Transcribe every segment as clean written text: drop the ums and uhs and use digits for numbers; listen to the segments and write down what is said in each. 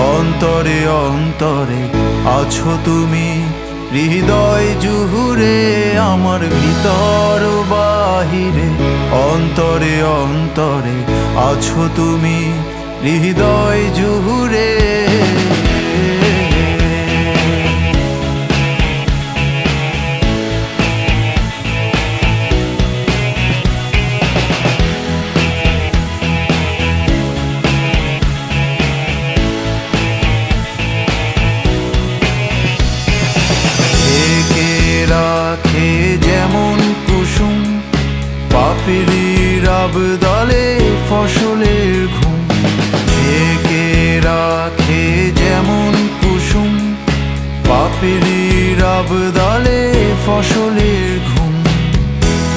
অন্তরে অন্তরে আছো তুমি, হৃদয় জুহুরে আমার ভিতর বাহিরে। অন্তরে অন্তরে আছো তুমি, হৃদয় জুহুরে। রাখে যেমন কুসুম পাপড়ির আবদালে ফসলের ঘুম। ঢেকে রাখে যেমন কুসুম পাপড়ির আবদালে ফসলের ঘুম।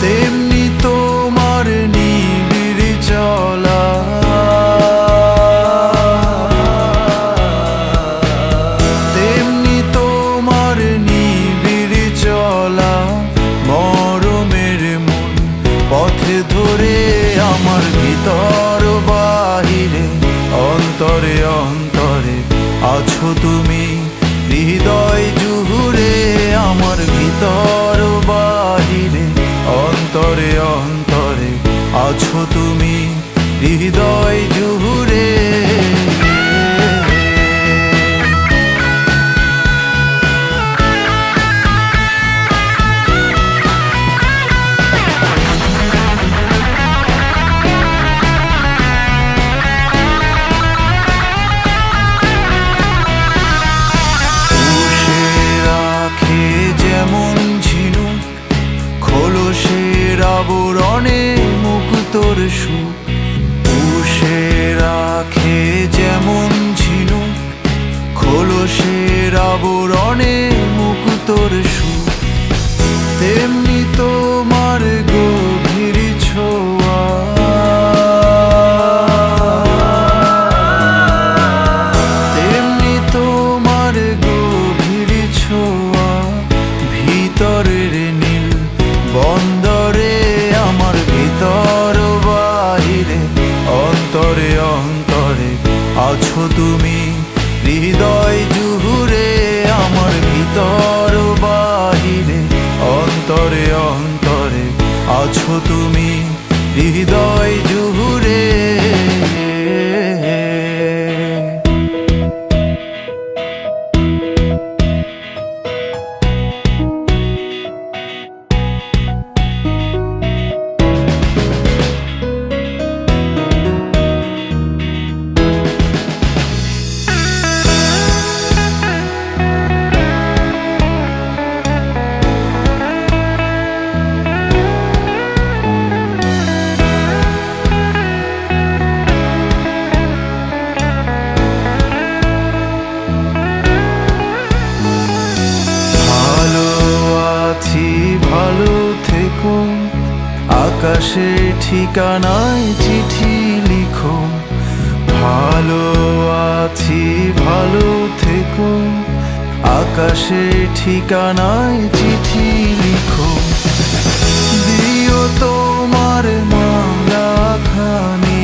তেমনি তোমার নিবিড় চলা, তেমনি তোমার নিবিড় চলা। মরমের মন পথে ধরে আমার ভিতর বাহিরে। অন্তরে অন্তরে আছো তুমি, হৃদয় জুহুরে আমার ভিতর বাহিরে। অন্তরে অন্তরে আছো তুমি, হৃদয় জুহুরে। যেমন ঝিনুক খোলসের আবরণে মুক্তোর সুখ। পুষে রাখে যেমন ঝিনুক খোলসের আবরণে মুক্তোর সুখ। তেমনি তোমার গভীর ছোঁয়া, তেমনি তোমার গভীর ছোঁয়া। ভিতরের নীল বন্দরে আমার ভিতর বাহিরে। অন্তরে অন্তরে আছো তুমি, হৃদয় জুহুরে আমার ভিতর বাহিরে। অন্তরে অন্তরে আছো তুমি, হৃদয় জুহুরে। ভালো থেকো, আকাশে ঠিকানায় চিঠি লিখো। ভালো আছি ভালো থেকো, আকাশে ঠিকানায় চিঠি লিখো। দিও তোমার মালাখানি,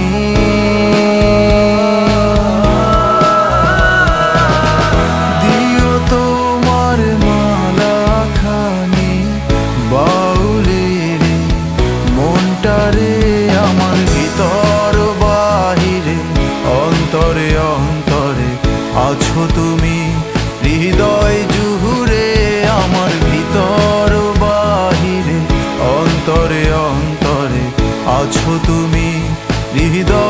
দিও তোমার মালাখানি। বাউলের মনটারে আমার ভিতর বাহিরে। অন্তরে অন্তরে আছো তুমি, হৃদয় জুহুরে আমার ভিতর বাহিরে। অন্তরে অন্তরে আছো তুমি, হৃদয়